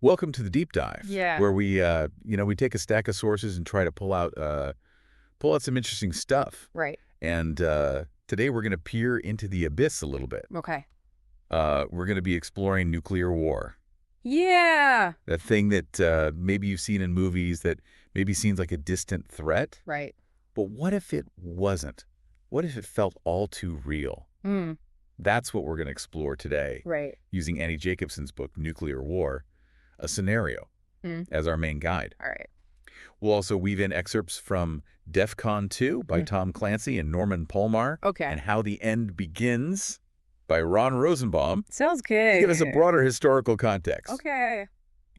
Welcome to the deep dive, Yeah. where we take a stack of sources and try to pull out some interesting stuff. Right. And today we're going to peer into the abyss a little bit. Okay. We're going to be exploring nuclear war, Yeah. that thing that maybe you've seen in movies that maybe seems like a distant threat. Right. But what if it wasn't? What if it felt all too real? Mm. That's what we're going to explore today, Right. using Annie Jacobsen's book, Nuclear War, a scenario, Mm. as our main guide. All right. We'll also weave in excerpts from DEFCON 2 by Tom Clancy and Norman Palmar, Okay. and How the End Begins by Ron Rosenbaum, Sounds to good. give us a broader historical context. Okay.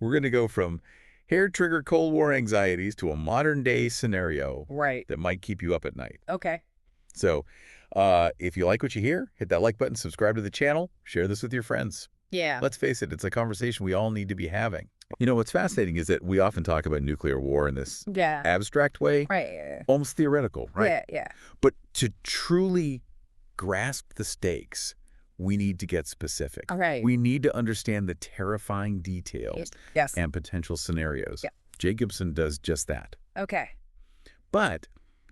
We're going to go from hair-trigger Cold War anxieties to a modern-day scenario Right. that might keep you up at night. Okay. So if you like what you hear, hit that like button, subscribe to the channel, share this with your friends. Yeah. Let's face it, it's a conversation we all need to be having. You know, what's fascinating is that we often talk about nuclear war in this Yeah. abstract way, Right. almost theoretical, right? Yeah. Yeah. But to truly grasp the stakes, we need to get specific. All right. We need to understand the terrifying details Yes. and potential scenarios. Yeah. Jacobsen does just that. Okay. But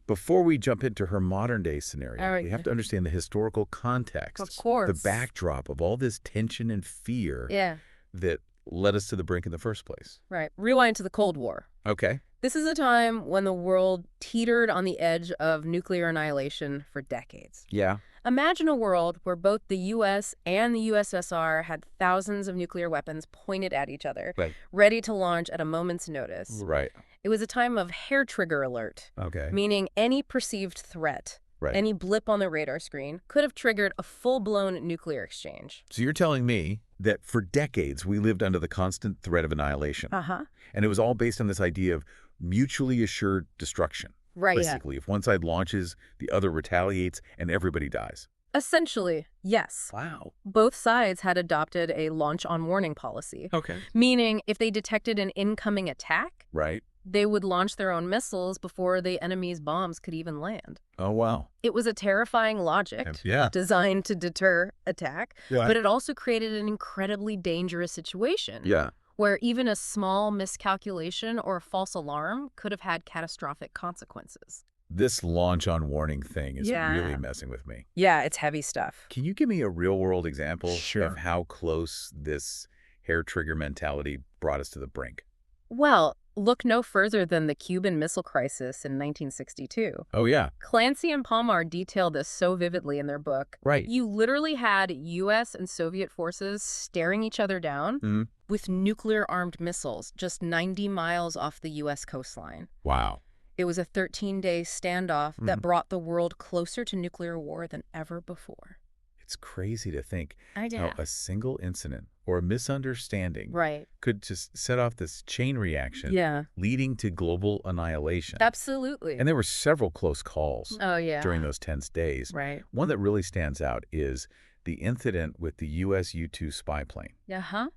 before we jump into her modern-day scenario, All right. we have to understand the historical context, Of course. the backdrop of all this tension and fear Yeah. that led us to the brink in the first place. Right. Rewind to the Cold War. Okay. This is a time when the world teetered on the edge of nuclear annihilation for decades. Yeah. Imagine a world where both the U.S. and the USSR had thousands of nuclear weapons pointed at each other, Right. ready to launch at a moment's notice. Right. It was a time of hair trigger alert, Okay. meaning any perceived threat, Right. any blip on the radar screen, could have triggered a full-blown nuclear exchange. So you're telling me that for decades we lived under the constant threat of annihilation. Uh-huh. And it was all based on this idea of mutually assured destruction. Right. Basically, if one side launches, the other retaliates, and everybody dies. Essentially, yes. Wow. Both sides had adopted a launch-on-warning policy, Okay. meaning if they detected an incoming attack, Right. they would launch their own missiles before the enemy's bombs could even land. Oh, wow. It was a terrifying logic Yeah. designed to deter attack, Yeah. but it also created an incredibly dangerous situation Yeah. where even a small miscalculation or a false alarm could have had catastrophic consequences. This launch on warning thing is Yeah. really messing with me. Yeah, it's heavy stuff. Can you give me a real-world example Sure. of how close this hair-trigger mentality brought us to the brink? Well, look no further than the Cuban Missile Crisis in 1962. Oh, yeah. Clancy and Palmar detail this so vividly in their book. Right. You literally had U.S. and Soviet forces staring each other down Mhm. with nuclear-armed missiles just 90 miles off the U.S. coastline. Wow. It was a 13-day standoff that Mhm. brought the world closer to nuclear war than ever before. It's crazy to think I how a single incident or a misunderstanding Right. could just set off this chain reaction Yeah. leading to global annihilation. Absolutely. And there were several close calls Oh, yeah. during those tense days. Right. One that really stands out is the incident with the U.S. U-2 spy plane. Uh-huh.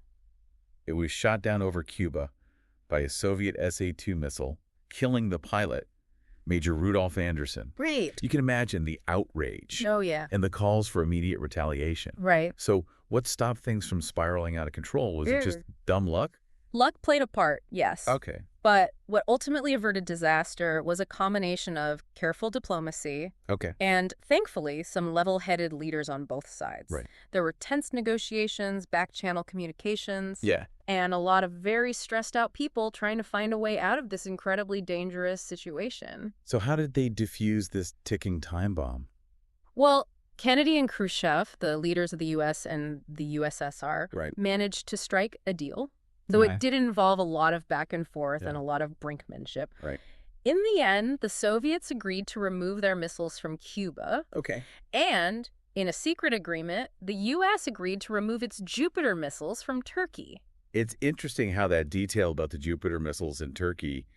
It was shot down over Cuba by a Soviet SA-2 missile, killing the pilot, Major Rudolf Anderson. Great. You can imagine the outrage Oh, yeah. and the calls for immediate retaliation. Right. So what stopped things from spiraling out of control? Was it just dumb luck? Luck played a part, yes. Okay. But what ultimately averted disaster was a combination of careful diplomacy Okay. and, thankfully, some level-headed leaders on both sides. Right. There were tense negotiations, back-channel communications, Yeah. and a lot of very stressed-out people trying to find a way out of this incredibly dangerous situation. So how did they defuse this ticking time bomb? Well, Kennedy and Khrushchev, the leaders of the U.S. and the USSR, Right. managed to strike a deal, though Okay. it did involve a lot of back and forth Yeah. and a lot of brinkmanship. Right. In the end, the Soviets agreed to remove their missiles from Cuba, Okay. and in a secret agreement, the U.S. agreed to remove its Jupiter missiles from Turkey. It's interesting how that detail about the Jupiter missiles in Turkey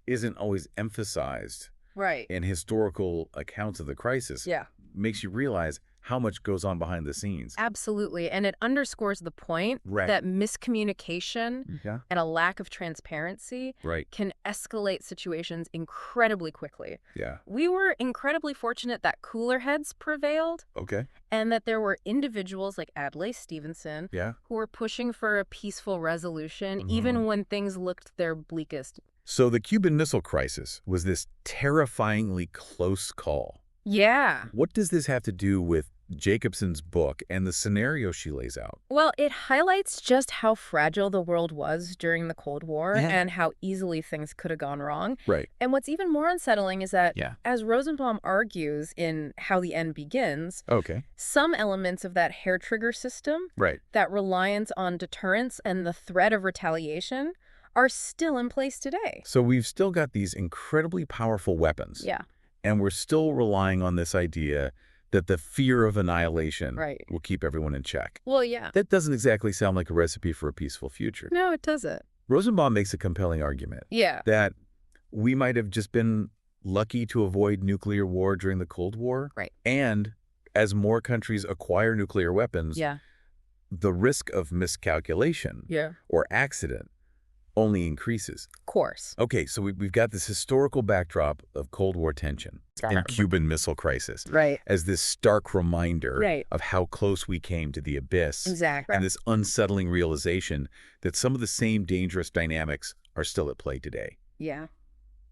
isn't always emphasized Right. in historical accounts of the crisis. Yeah. Makes you realize how much goes on behind the scenes. Absolutely. And it underscores the point that miscommunication and a lack of transparency can escalate situations incredibly quickly. Yeah. We were incredibly fortunate that cooler heads prevailed. Okay. And that there were individuals like Adlai Stevenson who were pushing for a peaceful resolution even when things looked their bleakest. So the Cuban Missile Crisis was this terrifyingly close call. Yeah. What does this have to do with Jacobsen's book and the scenario she lays out? Well, it highlights just how fragile the world was during the Cold War and how easily things could have gone wrong. Right. And what's even more unsettling is that, as Rosenbaum argues in How the End Begins, some elements of that hair trigger system, that reliance on deterrence and the threat of retaliation, are still in place today. So we've still got these incredibly powerful weapons. Yeah. And we're still relying on this idea that the fear of annihilation will keep everyone in check. Well, yeah. That doesn't exactly sound like a recipe for a peaceful future. No, it doesn't. Rosenbaum makes a compelling argument. That we might have just been lucky to avoid nuclear war during the Cold War. And as more countries acquire nuclear weapons, the risk of miscalculation or accident only increases. Of course. Okay, so we've got this historical backdrop of Cold War tension and Cuban Missile Crisis as this stark reminder of how close we came to the abyss. And this unsettling realization that some of the same dangerous dynamics are still at play today. Yeah.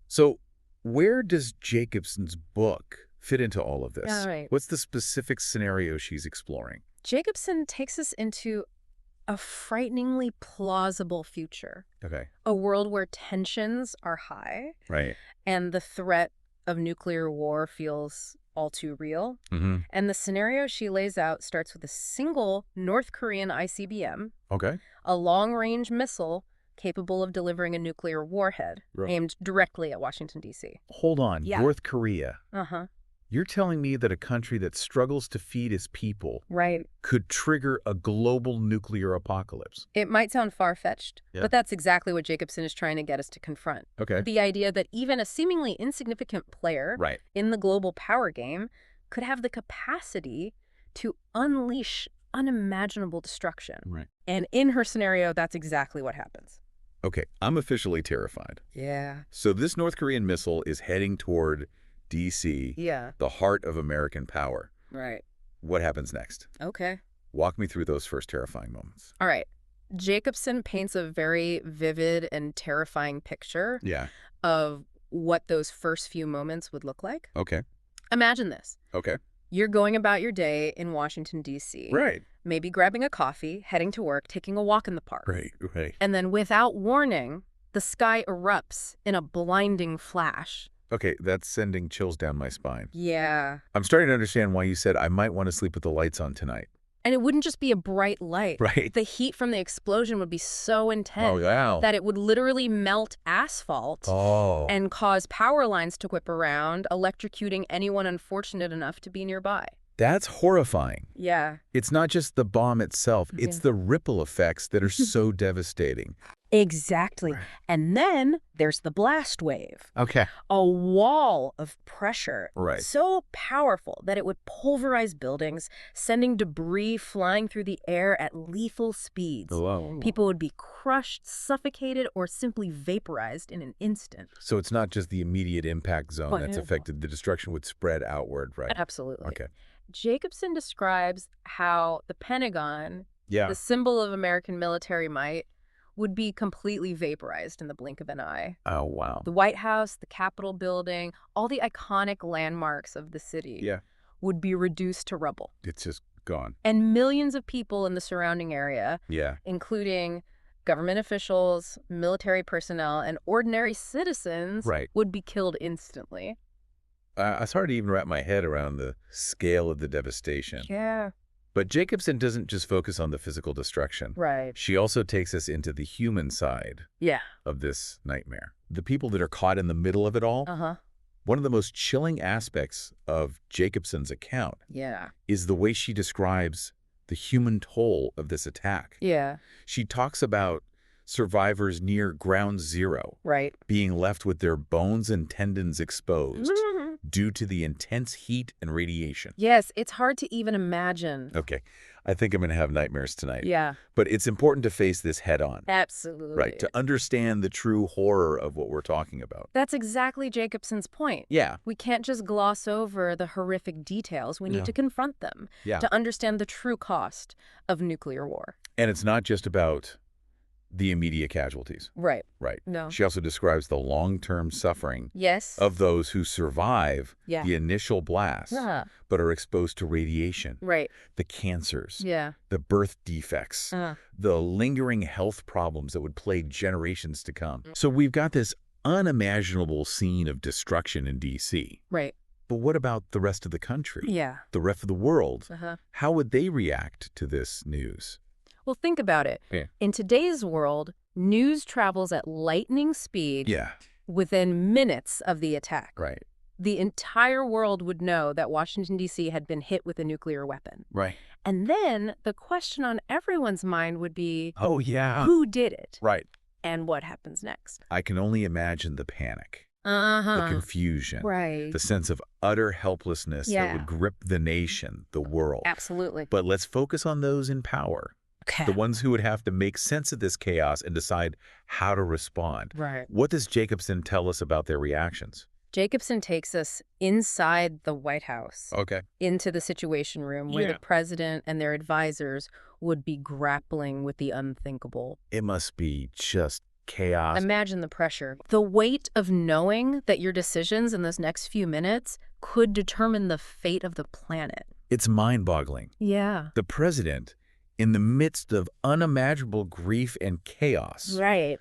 So where does Jacobsen's book fit into all of this? What's the specific scenario she's exploring? Jacobsen takes us into a frighteningly plausible future. A world where tensions are high. And the threat of nuclear war feels all too real. And the scenario she lays out starts with a single North Korean ICBM, a long-range missile capable of delivering a nuclear warhead aimed directly at Washington, D.C. Hold on. North Korea. You're telling me that a country that struggles to feed its people could trigger a global nuclear apocalypse? It might sound far-fetched, but that's exactly what Jacobsen is trying to get us to confront. The idea that even a seemingly insignificant player in the global power game could have the capacity to unleash unimaginable destruction. And in her scenario, that's exactly what happens. Okay, I'm officially terrified. So this North Korean missile is heading toward D.C., the heart of American power. What happens next? Walk me through those first terrifying moments. All right. Jacobsen paints a very vivid and terrifying picture of what those first few moments would look like. Imagine this. You're going about your day in Washington, D.C. Maybe grabbing a coffee, heading to work, taking a walk in the park. And then without warning, the sky erupts in a blinding flash. Okay, that's sending chills down my spine. I'm starting to understand why you said I might want to sleep with the lights on tonight. And it wouldn't just be a bright light. The heat from the explosion would be so intense that it would literally melt asphalt and cause power lines to whip around, electrocuting anyone unfortunate enough to be nearby. That's horrifying. It's not just the bomb itself, it's the ripple effects that are so devastating. Exactly. And then there's the blast wave. A wall of pressure so powerful that it would pulverize buildings, sending debris flying through the air at lethal speeds. People would be crushed, suffocated, or simply vaporized in an instant. So it's not just the immediate impact zone that's affected. The destruction would spread outward, Absolutely. Jacobsen describes how the Pentagon, the symbol of American military might, would be completely vaporized in the blink of an eye. The White House, the Capitol building, all the iconic landmarks of the city would be reduced to rubble. It's just gone. And millions of people in the surrounding area, including government officials, military personnel, and ordinary citizens, would be killed instantly. It's hard to even wrap my head around the scale of the devastation. But Jacobsen doesn't just focus on the physical destruction. She also takes us into the human side of this nightmare. The people that are caught in the middle of it all. One of the most chilling aspects of Jacobsen's account is the way she describes the human toll of this attack. She talks about survivors near ground zero being left with their bones and tendons exposed, due to the intense heat and radiation. Yes, it's hard to even imagine. Okay, I think I'm going to have nightmares tonight. Yeah. But it's important to face this head on. Absolutely. Right, to understand the true horror of what we're talking about. That's exactly Jacobsen's point. Yeah. We can't just gloss over the horrific details. We need to confront them to understand the true cost of nuclear war. And it's not just about the immediate casualties. Right. Right. No. She also describes the long-term suffering yes. of those who survive the initial blast, but are exposed to radiation. Right. The cancers. Yeah. The birth defects. The lingering health problems that would plague generations to come. So we've got this unimaginable scene of destruction in D.C. Right. But what about the rest of the country? Yeah. The rest of the world? How would they react to this news? Well, think about it. Yeah. In today's world, news travels at lightning speed within minutes of the attack. Right. The entire world would know that Washington, D.C. had been hit with a nuclear weapon. Right. And then the question on everyone's mind would be, oh, yeah, who did it? Right. And what happens next? I can only imagine the panic, the confusion, the sense of utter helplessness that would grip the nation, the world. Absolutely. But let's focus on those in power. The ones who would have to make sense of this chaos and decide how to respond. Right. What does Jacobsen tell us about their reactions? Jacobsen takes us inside the White House, into the Situation Room, where the president and their advisors would be grappling with the unthinkable. It must be just chaos. Imagine the pressure. The weight of knowing that your decisions in those next few minutes could determine the fate of the planet. It's mind-boggling. Yeah. The president, in the midst of unimaginable grief and chaos,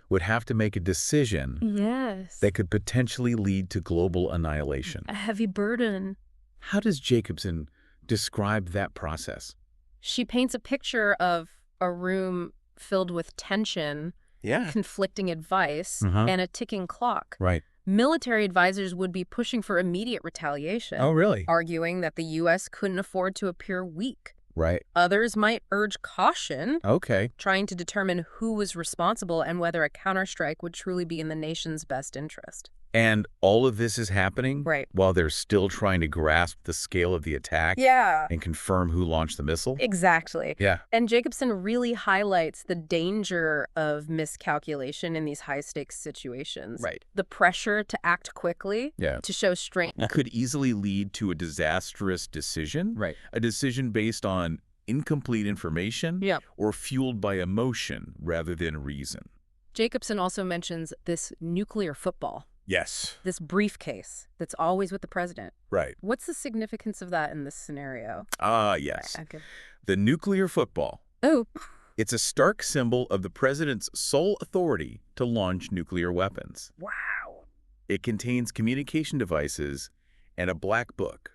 would have to make a decision that could potentially lead to global annihilation. A heavy burden. How does Jacobsen describe that process? She paints a picture of a room filled with tension, conflicting advice, and a ticking clock. Right. Military advisors would be pushing for immediate retaliation. Oh, really? Arguing that the U.S. couldn't afford to appear weak. Right. Others might urge caution, trying to determine who was responsible and whether a counterstrike would truly be in the nation's best interest. And all of this is happening while they're still trying to grasp the scale of the attack and confirm who launched the missile? Exactly. Yeah. And Jacobsen really highlights the danger of miscalculation in these high-stakes situations. Right. The pressure to act quickly, to show strength. Could easily lead to a disastrous decision. Right. A decision based on incomplete information or fueled by emotion rather than reason. Jacobsen also mentions this nuclear football. Yes. This briefcase that's always with the president. Right. What's the significance of that in this scenario? Yes. Okay. The nuclear football. Oh. It's a stark symbol of the president's sole authority to launch nuclear weapons. Wow. It contains communication devices and a black book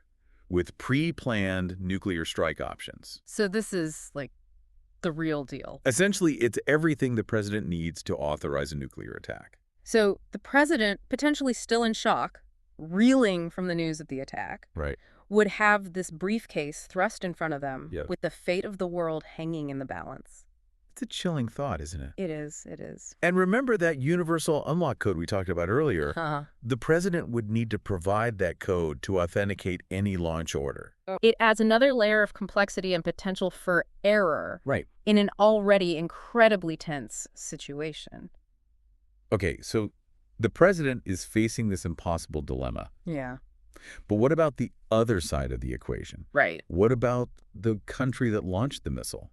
with pre-planned nuclear strike options. So this is like the real deal. Essentially, it's everything the president needs to authorize a nuclear attack. So the president, potentially still in shock, reeling from the news of the attack, would have this briefcase thrust in front of them with the fate of the world hanging in the balance. It's a chilling thought, isn't it? It is. It is. And remember that universal unlock code we talked about earlier? The president would need to provide that code to authenticate any launch order. It adds another layer of complexity and potential for error in an already incredibly tense situation. Okay, so the president is facing this impossible dilemma. Yeah. But what about the other side of the equation? Right. What about the country that launched the missile?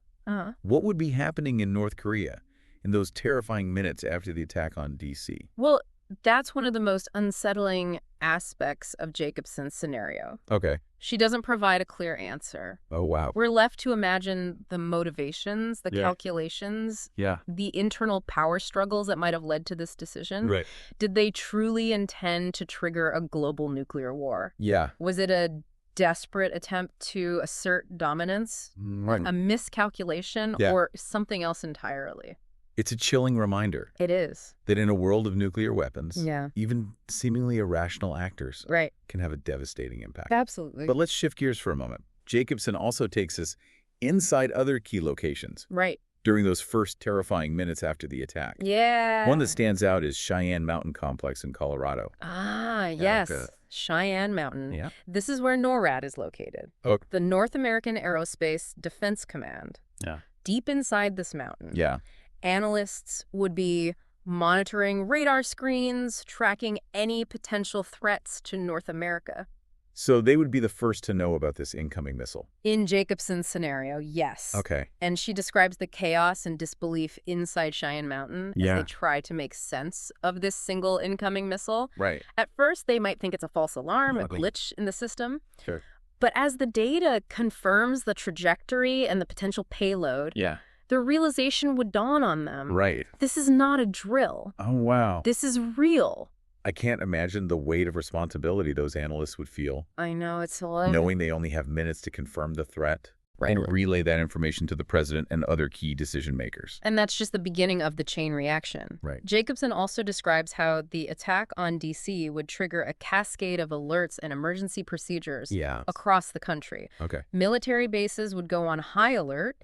What would be happening in North Korea in those terrifying minutes after the attack on D.C.? Well, that's one of the most unsettling aspects of Jacobsen's scenario. Okay. She doesn't provide a clear answer. Oh, wow. We're left to imagine the motivations, the calculations, the internal power struggles that might have led to this decision. Right. Did they truly intend to trigger a global nuclear war? Yeah. Was it a desperate attempt to assert dominance, a miscalculation, or something else entirely? It's a chilling reminder. It is. That in a world of nuclear weapons, even seemingly irrational actors can have a devastating impact. Absolutely. But let's shift gears for a moment. Jacobsen also takes us inside other key locations. Right. during those first terrifying minutes after the attack. Yeah. One that stands out is Cheyenne Mountain Complex in Colorado. Ah, yes. Cheyenne Mountain. Yeah. This is where NORAD is located. Oh. The North American Aerospace Defense Command. Yeah. Deep inside this mountain. Yeah. Analysts would be monitoring radar screens, tracking any potential threats to North America. So they would be the first to know about this incoming missile? In Jacobsen's scenario, yes. Okay. And she describes the chaos and disbelief inside Cheyenne Mountain as they try to make sense of this single incoming missile. Right. At first, they might think it's a false alarm, a glitch in the system. Sure. But as the data confirms the trajectory and the potential payload, the realization would dawn on them. Right. This is not a drill. Oh, wow. This is real. I can't imagine the weight of responsibility those analysts would feel. I know, it's a lot. Knowing they only have minutes to confirm the threat. Right. And relay that information to the president and other key decision makers. And that's just the beginning of the chain reaction. Right. Jacobsen also describes how the attack on D.C. would trigger a cascade of alerts and emergency procedures across the country. Okay. Military bases would go on high alert.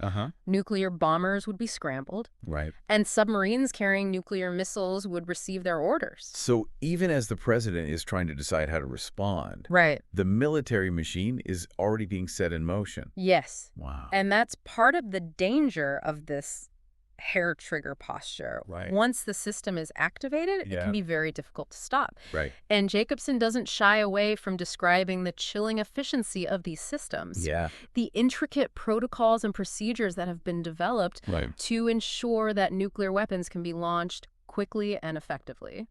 Nuclear bombers would be scrambled. Right. And submarines carrying nuclear missiles would receive their orders. So even as the president is trying to decide how to respond, the military machine is already being set in motion. Yes. Wow. And that's part of the danger of this hair trigger posture. Right. Once the system is activated, it can be very difficult to stop. Right. And Jacobsen doesn't shy away from describing the chilling efficiency of these systems. Yeah. The intricate protocols and procedures that have been developed to ensure that nuclear weapons can be launched quickly and effectively.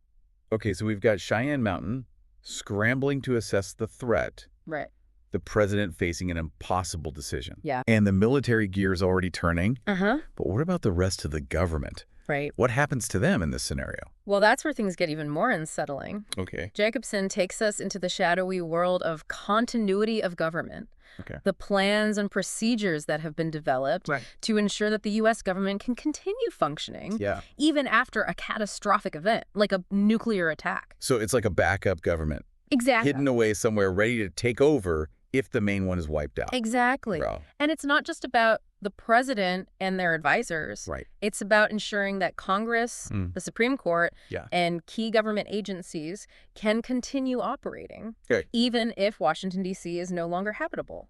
Okay, so we've got Cheyenne Mountain scrambling to assess the threat. Right. The president facing an impossible decision. Yeah. And the military gear's already turning. But what about the rest of the government? Right. What happens to them in this scenario? Well, that's where things get even more unsettling. Okay. Jacobsen takes us into the shadowy world of continuity of government. Okay. The plans and procedures that have been developed to ensure that the U.S. government can continue functioning even after a catastrophic event, like a nuclear attack. So it's like a backup government. Exactly. Hidden away somewhere, ready to take over if the main one is wiped out. Exactly. Bro. And it's not just about the president and their advisors. Right. It's about ensuring that Congress, the Supreme Court, and key government agencies can continue operating, even if Washington, D.C. is no longer habitable.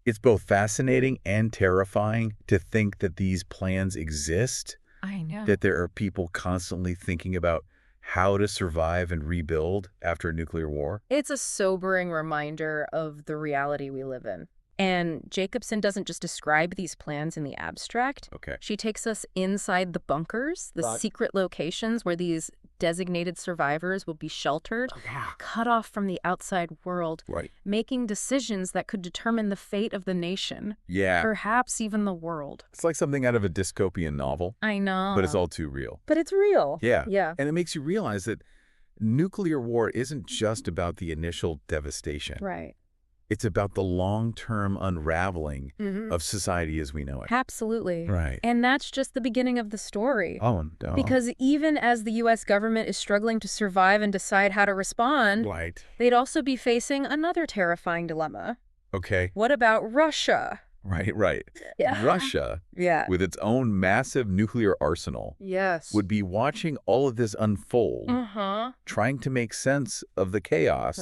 It's both fascinating and terrifying to think that these plans exist. I know. That there are people constantly thinking about how to survive and rebuild after a nuclear war. It's a sobering reminder of the reality we live in. And Jacobsen doesn't just describe these plans in the abstract. Okay. She takes us inside the bunkers, the secret locations where these designated survivors will be sheltered, cut off from the outside world, making decisions that could determine the fate of the nation. Yeah. Perhaps even the world. It's like something out of a dystopian novel. I know. But it's all too real. But it's real. Yeah. Yeah. And it makes you realize that nuclear war isn't just about the initial devastation. Right. It's about the long-term unraveling of society as we know it. Absolutely. Right. And that's just the beginning of the story. Oh, no. Because even as the U.S. government is struggling to survive and decide how to respond, they'd also be facing another terrifying dilemma. Okay. What about Russia? Right. Yeah. Russia, with its own massive nuclear arsenal, would be watching all of this unfold, trying to make sense of the chaos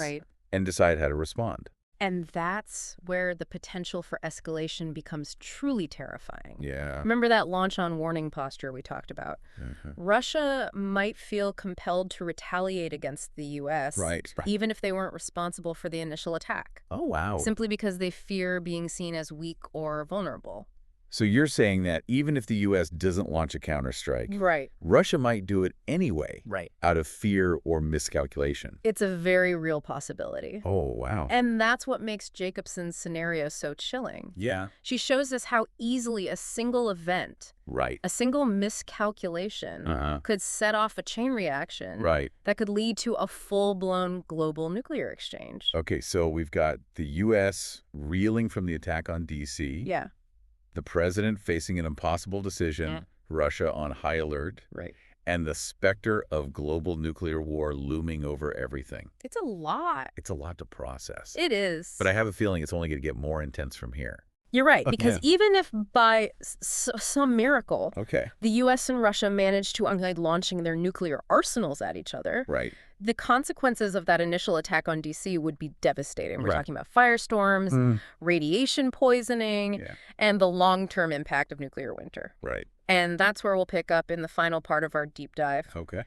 and decide how to respond. And that's where the potential for escalation becomes truly terrifying. Yeah. Remember that launch on warning posture we talked about? Russia might feel compelled to retaliate against the U.S., even if they weren't responsible for the initial attack. Oh, wow. Simply because they fear being seen as weak or vulnerable. So you're saying that even if the U.S. doesn't launch a counterstrike, Russia might do it anyway, out of fear or miscalculation. It's a very real possibility. Oh, wow. And that's what makes Jacobsen's scenario so chilling. Yeah. She shows us how easily a single event, a single miscalculation, could set off a chain reaction that could lead to a full-blown global nuclear exchange. Okay, so we've got the U.S. reeling from the attack on D.C. Yeah. The president facing an impossible decision, Russia on high alert, and the specter of global nuclear war looming over everything. It's a lot. It's a lot to process. It is. But I have a feeling it's only going to get more intense from here. You're right, because even if by some miracle the U.S. and Russia managed to avoid launching their nuclear arsenals at each other, the consequences of that initial attack on D.C. would be devastating. We're talking about firestorms, radiation poisoning, and the long-term impact of nuclear winter. And that's where we'll pick up in the final part of our deep dive.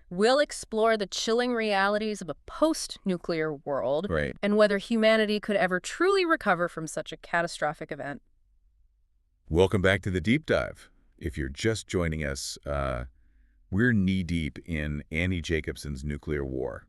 We'll explore the chilling realities of a post-nuclear world and whether humanity could ever truly recover from such a catastrophic event. Welcome back to the deep dive. If you're just joining us, we're knee-deep in Annie Jacobsen's Nuclear War.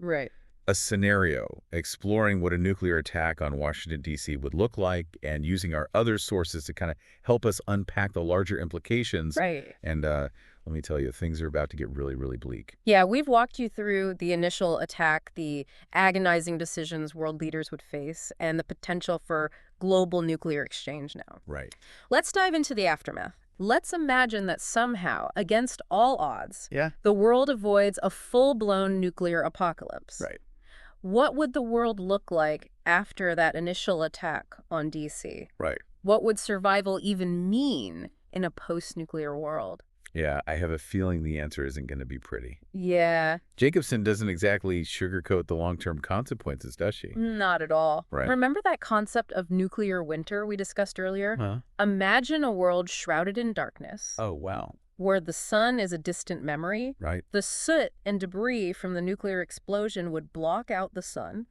A scenario exploring what a nuclear attack on Washington, D.C. would look like and using our other sources to kind of help us unpack the larger implications. And let me tell you, things are about to get really, really bleak. Yeah, we've walked you through the initial attack, the agonizing decisions world leaders would face, and the potential for global nuclear exchange now. Let's dive into the aftermath. Let's imagine that somehow, against all odds, the world avoids a full-blown nuclear apocalypse. What would the world look like after that initial attack on D.C.? What would survival even mean in a post-nuclear world? Yeah, I have a feeling the answer isn't going to be pretty. Yeah. Jacobsen doesn't exactly sugarcoat the long-term consequences, does she? Not at all. Remember that concept of nuclear winter we discussed earlier? Imagine a world shrouded in darkness. Oh, wow. Where the sun is a distant memory. The soot and debris from the nuclear explosion would block out the sun.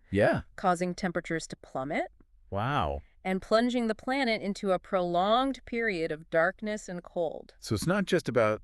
Causing temperatures to plummet. Wow. And plunging the planet into a prolonged period of darkness and cold. So it's not just about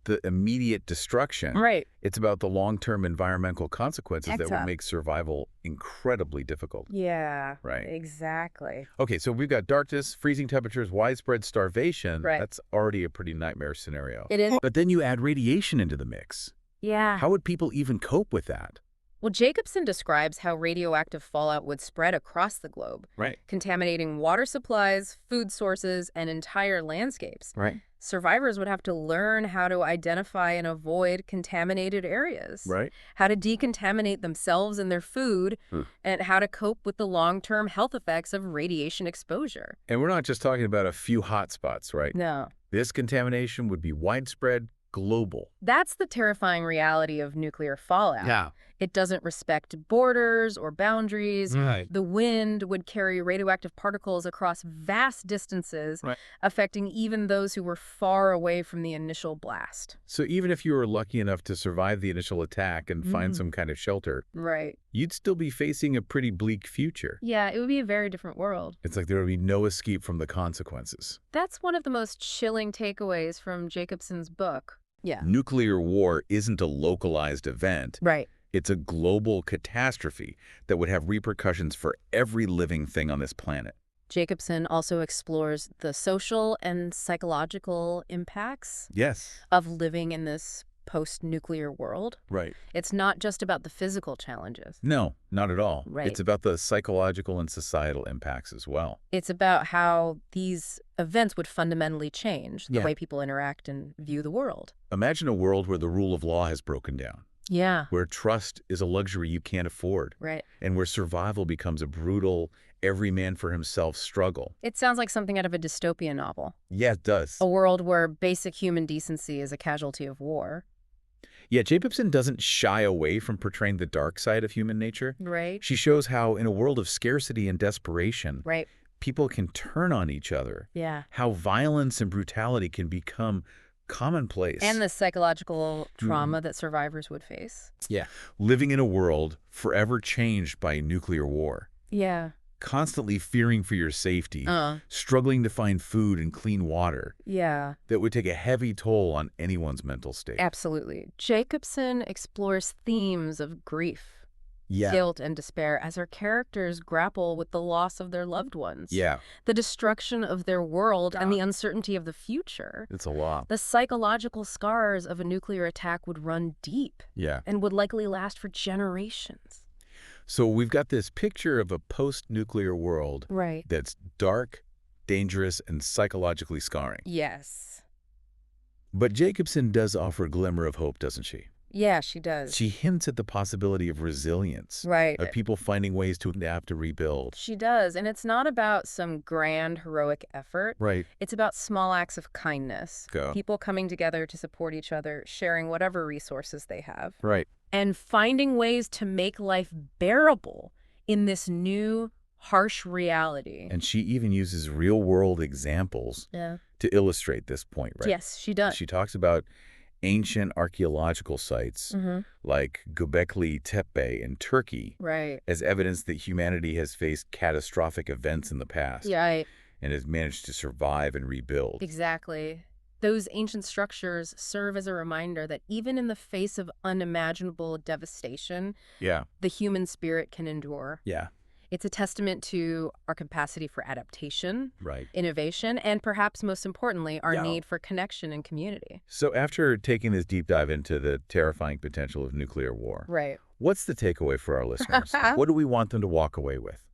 the immediate destruction. It's about the long-term environmental consequences that would make survival incredibly difficult. Yeah, exactly. Okay, so we've got darkness, freezing temperatures, widespread starvation. That's already a pretty nightmare scenario. It is. But then you add radiation into the mix. How would people even cope with that? Well, Jacobsen describes how radioactive fallout would spread across the globe, contaminating water supplies, food sources, and entire landscapes. Survivors would have to learn how to identify and avoid contaminated areas, how to decontaminate themselves and their food, and how to cope with the long-term health effects of radiation exposure. And we're not just talking about a few hot spots, right? No. This contamination would be widespread, global. That's the terrifying reality of nuclear fallout. It doesn't respect borders or boundaries. The wind would carry radioactive particles across vast distances, affecting even those who were far away from the initial blast. So even if you were lucky enough to survive the initial attack and find some kind of shelter, you'd still be facing a pretty bleak future. Yeah, it would be a very different world. It's like there would be no escape from the consequences. That's one of the most chilling takeaways from Jacobsen's book. Nuclear war isn't a localized event. It's a global catastrophe that would have repercussions for every living thing on this planet. Jacobsen also explores the social and psychological impacts of living in this post-nuclear world. It's not just about the physical challenges. No, not at all. It's about the psychological and societal impacts as well. It's about how these events would fundamentally change the way people interact and view the world. Imagine a world where the rule of law has broken down. Where trust is a luxury you can't afford. And where survival becomes a brutal, every man for himself struggle. It sounds like something out of a dystopian novel. Yeah, it does. A world where basic human decency is a casualty of war. Yeah, Jacobsen doesn't shy away from portraying the dark side of human nature. She shows how in a world of scarcity and desperation, people can turn on each other. How violence and brutality can become commonplace. And the psychological trauma that survivors would face. Living in a world forever changed by nuclear war. Constantly fearing for your safety, struggling to find food and clean water. That would take a heavy toll on anyone's mental state. Absolutely. Jacobsen explores themes of grief, guilt, and despair as our characters grapple with the loss of their loved ones. The destruction of their world and the uncertainty of the future. It's a lot. The psychological scars of a nuclear attack would run deep. And would likely last for generations. So we've got this picture of a post-nuclear world that's dark, dangerous, and psychologically scarring. Yes. But Jacobsen does offer a glimmer of hope, doesn't she? Yeah, she does. She hints at the possibility of resilience. Right. Of people finding ways to adapt to rebuild. She does. And it's not about some grand, heroic effort. Right. It's about small acts of kindness. People coming together to support each other, sharing whatever resources they have. Right. And finding ways to make life bearable in this new, harsh reality. And she even uses real-world examples to illustrate this point, right? Yes, she does. She talks about ancient archaeological sites like Göbekli Tepe in Turkey as evidence that humanity has faced catastrophic events in the past and has managed to survive and rebuild. Exactly. Those ancient structures serve as a reminder that even in the face of unimaginable devastation, the human spirit can endure. Yeah. It's a testament to our capacity for adaptation, innovation, and perhaps most importantly, our need for connection and community. So after taking this deep dive into the terrifying potential of nuclear war, what's the takeaway for our listeners? What do we want them to walk away with?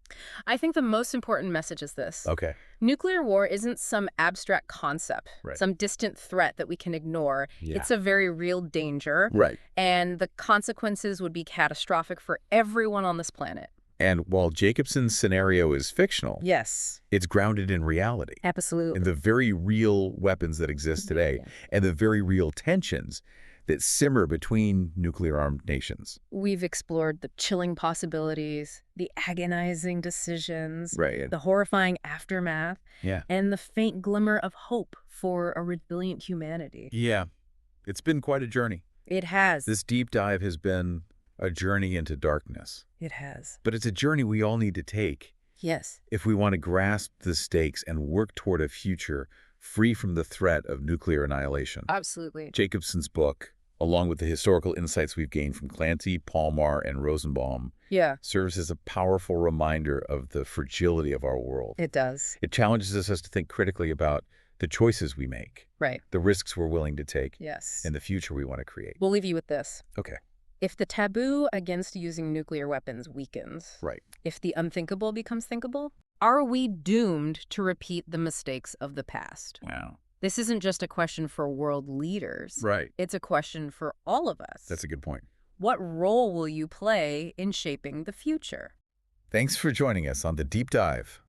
I think the most important message is this. Okay. Nuclear war isn't some abstract concept, some distant threat that we can ignore. It's a very real danger. And the consequences would be catastrophic for everyone on this planet. And while Jacobsen's scenario is fictional, it's grounded in reality. Absolutely. In the very real weapons that exist today and the very real tensions that simmer between nuclear-armed nations. We've explored the chilling possibilities, the agonizing decisions, the horrifying aftermath, and the faint glimmer of hope for a resilient humanity. Yeah, it's been quite a journey. It has. This deep dive has been a journey into darkness. It has. But it's a journey we all need to take. Yes. If we want to grasp the stakes and work toward a future free from the threat of nuclear annihilation. Absolutely. Jacobsen's book, along with the historical insights we've gained from Clancy, Palmar, and Rosenbaum, serves as a powerful reminder of the fragility of our world. It does. It challenges us to think critically about the choices we make, the risks we're willing to take, and the future we want to create. We'll leave you with this. Okay. If the taboo against using nuclear weapons weakens, if the unthinkable becomes thinkable, are we doomed to repeat the mistakes of the past? Wow. This isn't just a question for world leaders. It's a question for all of us. That's a good point. What role will you play in shaping the future? Thanks for joining us on The Deep Dive.